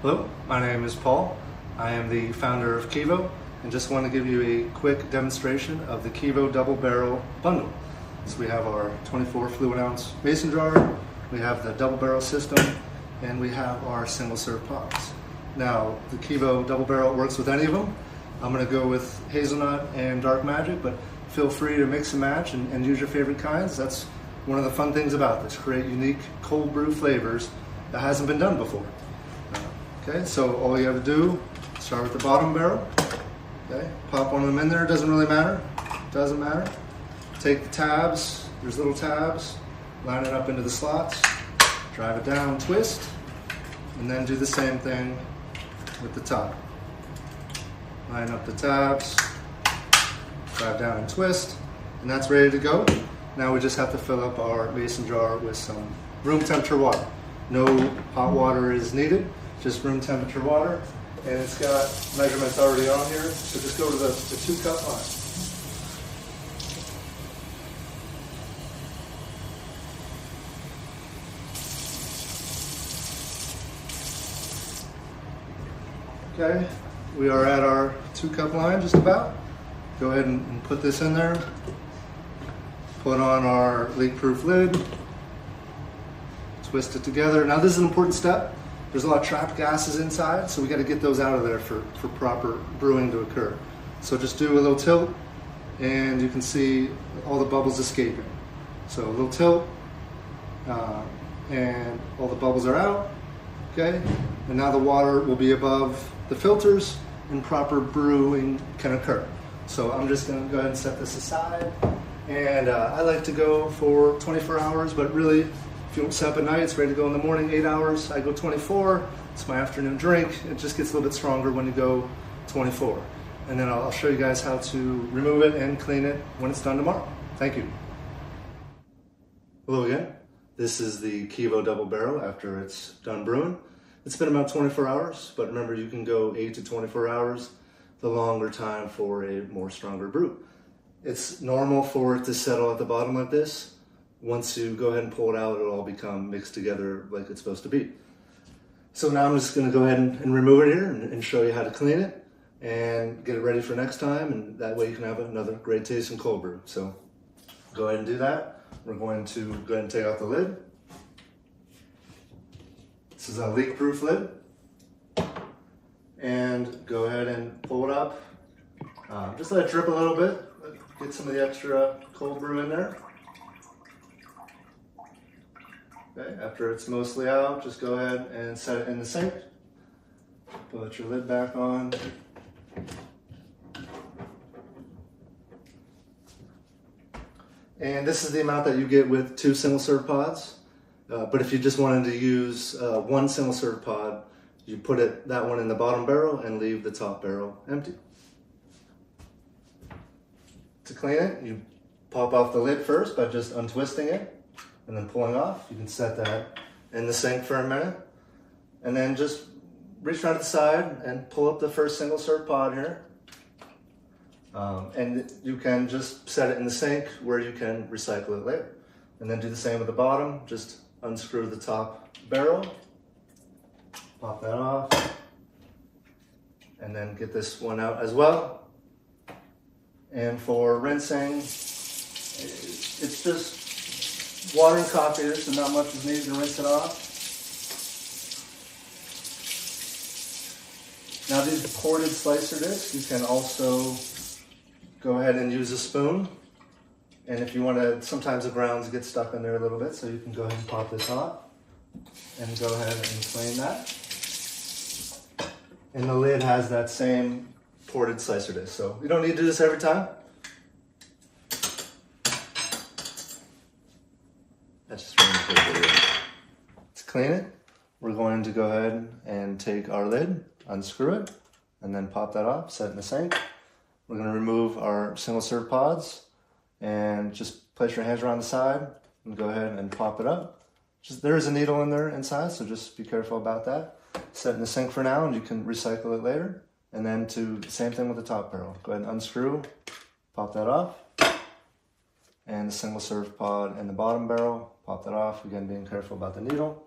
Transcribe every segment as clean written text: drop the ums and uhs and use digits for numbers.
Hello, my name is Paul. I am the founder of Kevo and just want to give you a quick demonstration of the Kevo double barrel bundle. So we have our 24 fluid ounce mason jar, we have the double barrel system, and we have our single serve pots. Now the Kevo double barrel works with any of them. I'm going to go with hazelnut and dark magic, but feel free to mix and match and use your favorite kinds. That's one of the fun things about this, create unique cold brew flavors that hasn't been done before. Okay, so all you have to do, start with the bottom barrel. Okay, pop one of them in there, doesn't really matter. Doesn't matter. Take the tabs, there's little tabs, line it up into the slots, drive it down, twist, and then do the same thing with the top. Line up the tabs, drive down and twist, and that's ready to go. Now we just have to fill up our mason jar with some room temperature water. No hot water is needed, just room temperature water. And it's got measurements already on here, so just go to the 2-cup line. Okay, we are at our 2-cup line just about. Go ahead and put this in there. Put on our leak-proof lid. Twist it together. Now this is an important step. There's a lot of trapped gases inside, so we got to get those out of there for proper brewing to occur. So just do a little tilt, and you can see all the bubbles escaping. So a little tilt, and all the bubbles are out. Okay, and now the water will be above the filters, and proper brewing can occur. So I'm just going to go ahead and set this aside. And I like to go for 24 hours, but really, if you don't set up at night, it's ready to go in the morning, 8 hours. I go 24, it's my afternoon drink. It just gets a little bit stronger when you go 24. And then I'll show you guys how to remove it and clean it when it's done tomorrow. Thank you. Hello again. This is the Kevo double barrel after it's done brewing. It's been about 24 hours, but remember you can go 8 to 24 hours, the longer time for a more stronger brew. It's normal for it to settle at the bottom like this. Once you go ahead and pull it out, it'll all become mixed together like it's supposed to be. So now I'm just going to go ahead and remove it here and show you how to clean it and get it ready for next time, and that way you can have another great tasting cold brew. So go ahead and do that. We're going to go ahead and take out the lid. This is a leak-proof lid. And go ahead and pull it up. Just let it drip a little bit. Get some of the extra cold brew in there. Okay, after it's mostly out, just go ahead and set it in the sink. Put your lid back on. And this is the amount that you get with 2 single serve pods. But if you just wanted to use 1 single serve pod, you put that one in the bottom barrel and leave the top barrel empty. To clean it, you pop off the lid first by just untwisting it and then pulling off. You can set that in the sink for a minute, and then just reach around to the side and pull up the first single serve pod here. And you can just set it in the sink where you can recycle it later. And then do the same with the bottom. Just unscrew the top barrel, pop that off, and then get this one out as well. And for rinsing, it's just water and coffee here, so not much is needed to rinse it off. Now these ported slicer discs, you can also go ahead and use a spoon. And if you want to, sometimes the grounds get stuck in there a little bit, so you can go ahead and pop this off and go ahead and clean that. And the lid has that same ported slicer disc, so you don't need to do this every time. That's just really quick video. To clean it, we're going to go ahead and take our lid, unscrew it, and then pop that off, set it in the sink. We're going to remove our single serve pods and just place your hands around the side and go ahead and pop it up. There is a needle in there inside, so just be careful about that. Set it in the sink for now, and you can recycle it later. And then do the same thing with the top barrel. Go ahead and unscrew, pop that off. And the single serve pod in the bottom barrel, pop that off. Again, being careful about the needle.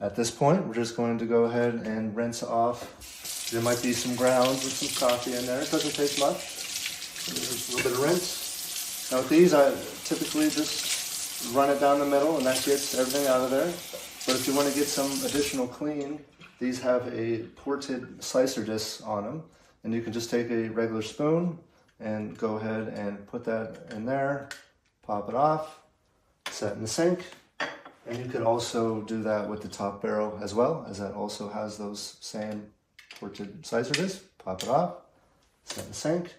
At this point, we're just going to go ahead and rinse off. There might be some grounds with some coffee in there. It doesn't take much. There's a little bit of rinse. Now with these, I typically just run it down the middle and that gets everything out of there. But if you want to get some additional clean, these have a ported slicer disc on them. And you can just take a regular spoon and go ahead and put that in there, pop it off, set in the sink. And you could also do that with the top barrel as well, as that also has those same ported slicer discs. Pop it off, set in the sink.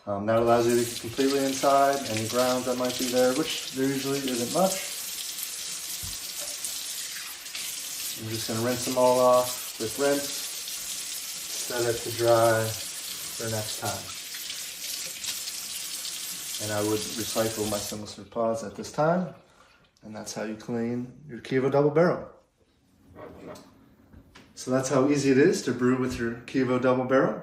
That allows you to get completely inside any grounds that might be there, which there usually isn't much. I'm just going to rinse them all off with rinse, set it to dry for next time. And I would recycle my single serve pods at this time, and that's how you clean your Kevo Double Barrel. So that's how easy it is to brew with your Kevo Double Barrel.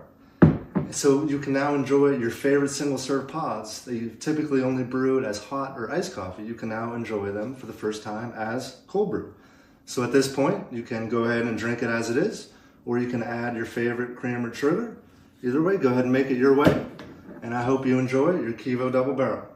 So you can now enjoy your favorite single serve pods that you've typically only brewed as hot or iced coffee. You can now enjoy them for the first time as cold brew. So at this point, you can go ahead and drink it as it is, or you can add your favorite cream or sugar. Either way, go ahead and make it your way. And I hope you enjoy your Kevo Double Barrel.